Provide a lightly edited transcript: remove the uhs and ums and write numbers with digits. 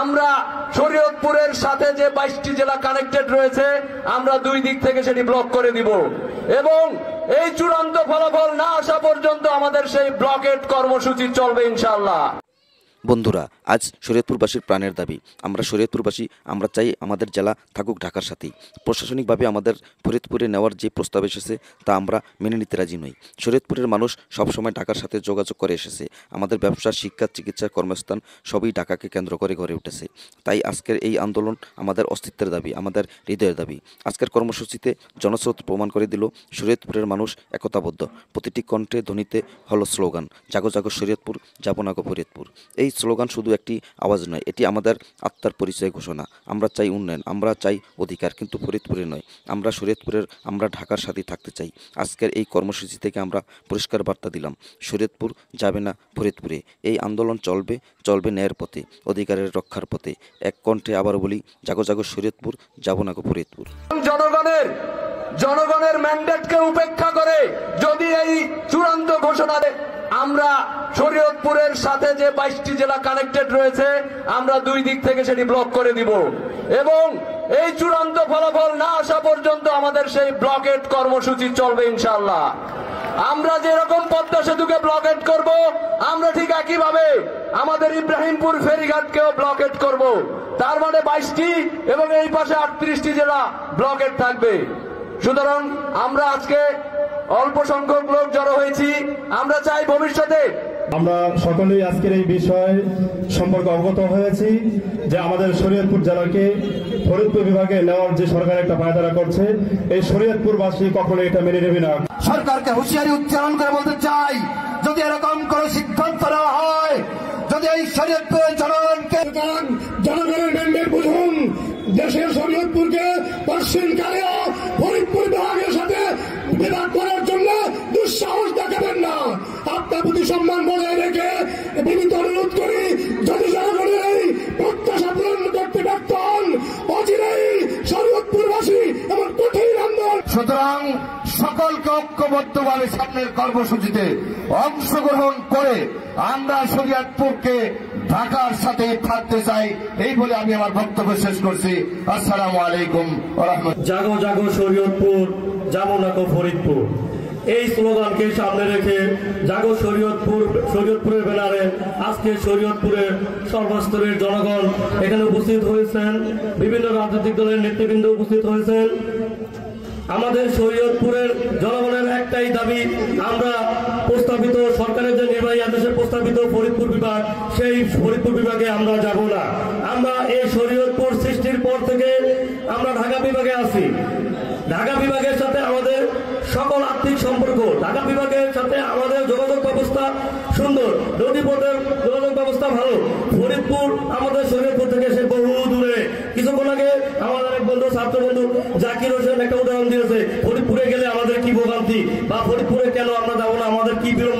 আমরা শরীয়তপুরের সাথে যে 22টি জেলা কানেক্টেড রয়েছে আমরা দুই দিক থেকে সেটি ব্লক করে দিব এবং এই চূড়ান্ত ফলাফল না আসা পর্যন্ত আমাদের সেই ব্লকেট কর্মসূচি চলবে ইনশাআল্লাহ। বন্ধুরা, আজ শরীয়তপুরবাসীর প্রাণের দাবি, আমরা শরীয়তপুরবাসী, আমরা চাই আমাদের জেলা থাকুক ঢাকার সাথেই। প্রশাসনিকভাবে আমাদের ফরিদপুরে নেওয়ার যে প্রস্তাব এসেছে তা আমরা মেনে নিতে রাজি নই। শরীয়তপুরের মানুষ সবসময় ঢাকার সাথে যোগাযোগ করে এসেছে। আমাদের ব্যবসা, শিক্ষা, চিকিৎসা, কর্মস্থান সবই ঢাকাকে কেন্দ্র করে গড়ে উঠেছে। তাই আজকের এই আন্দোলন আমাদের অস্তিত্বের দাবি, আমাদের হৃদয়ের দাবি। আজকের কর্মসূচিতে জনস্রোত প্রমাণ করে দিল শরীয়তপুরের মানুষ একতাবদ্ধ। প্রতিটি কণ্ঠে ধ্বনিতে হলো স্লোগান, জাগো জাগো শরীয়তপুর, যাবো না গো ফরিদপুর। এই স্লোগান শুধু একটি আওয়াজ নয়, এটি আমাদের আত্মার পরিচয় ঘোষণা। আমরা চাই উন্নয়ন, আমরা চাই অধিকার, কিন্তু ফরিদপুরে নয়। আমরা শরীয়তপুরের, আমরা ঢাকার সাথেই থাকতে চাই। আজকের এই কর্মসূচি থেকে আমরা পরিষ্কার বার্তা দিলাম, শরীয়তপুর যাবে না ফরিদপুরে। এই আন্দোলন চলবে, চলবে ন্যায়ের পথে, অধিকারের রক্ষার পথে। এক কণ্ঠে আবার বলি, জাগো জাগো শরীয়তপুর, যাবো না গো ফরিদপুর। জনগণের ম্যান্ডেটকে উপেক্ষা করে যদি এই চূড়ান্ত ঘোষণা দেয়, আমরা শরীয়তপুরের সাথে যে 22টি জেলা কানেক্টেড রয়েছে আমরা দুই দিক থেকে সেটি ব্লক করে দিব এবং এই চূড়ান্ত ফলাফল না আসা পর্যন্ত আমাদের সেই ব্লকেট কর্মসূচি চলবে ইনশাআল্লাহ। আমরা যেরকম পদ্মা সেতুকে ব্লকেট করব, আমরা ঠিক একইভাবে আমাদের ইব্রাহিমপুর ফেরিঘাটকেও ব্লকেট করব। তার মানে 22টি এবং এই পাশে 38টি জেলা ব্লকেট থাকবে। সুতরাং আমরা আজকে অল্প সংখ্যক লোক জড়ো হয়েছি, আমরা চাই ভবিষ্যতে আমরা সকলেই আজকের এই বিষয় সম্পর্কে অবগত হয়েছি যে আমাদের শরীয়তপুর জেলাকে ফরিদপুর বিভাগে নেওয়ার যে সরকার একটা পায়তারা করছে, এই শরীয়তপুরবাসী কখনো এটা মেনে নেবে না। সরকারকে হুঁশিয়ারি উচ্চারণ করে বলতে চাই, যদি এরকম কোন সিদ্ধান্ত নেওয়া হয়, যদি এই শরীয়তপুরের জনগণের ম্যান্ডেট বুঝুন, দেশের শরীয়তপুরকে পশ্চিমকালীয় ফরিদপুর বিভাগের সাথে বিভাগ করার জন্য দুঃসাহস দেখাবেন না। আপনার প্রতি সম্মান বজায় রেখে বিনীত অনুরোধ করি, যদি জনগণের এই প্রত্যাশা পূরণ করতে ব্যর্থ হন, অচিরেই শরীয়তপুরবাসী এমন কঠিন আন্দোলন। সুতরাং সকলকে ঐক্যবদ্ধভাবে সামনের কর্মসূচিতে অংশগ্রহণ করে আমরা শরীয়তপুরকে ঢাকার সাথে থাকতে চাই, এই বলে আমি আমার বক্তব্য শেষ করছি। আসসালামু আলাইকুম ওয়া রাহমাতুল্লাহ। জাগো জাগো শরীয়তপুর, যাবো না গো ফরিদপুর, এই স্লোগানকে সামনে রেখে জাগো শরীয়তপুরের ব্যানারে আজকে শরীয়তপুরের সর্বস্তরের জনগণ এখানে উপস্থিত হয়েছেন, বিভিন্ন রাজনৈতিক দলের নেতৃবৃন্দ উপস্থিত হয়েছেন। আমাদের শরীয়তপুরের জনগণের একটাই দাবি, আমরা প্রস্তাবিত সরকারের যে নির্বাহী আদেশে প্রস্তাবিত ফরিদপুর বিভাগ, সেই ফরিদপুর বিভাগে আমরা যাব না। আমরা এই শরীয়তপুর সৃষ্টির পর থেকে আমরা ঢাকা বিভাগে আছি। ঢাকা বিভাগের সাথে আমাদের সকল আর্থিক সম্পর্ক, ঢাকা বিভাগের সাথে আমাদের যোগাযোগ ব্যবস্থা সুন্দর, নদীপথের যোগাযোগ ব্যবস্থা ভালো। ফরিদপুর আমাদের শরীয়তপুর থেকে সে বহু দূরে। কিছুক্ষণ আগে আমাদের এক বন্ধু, ছাত্র বন্ধু জাকির হোসেন একটা উদাহরণ দিয়েছে, ফরিদপুরে গেলে আমাদের কি ভোগান্তি বা ফরিদপুরে কেন আমরা যাবো না, আমাদের কি বিড়ম্বনা।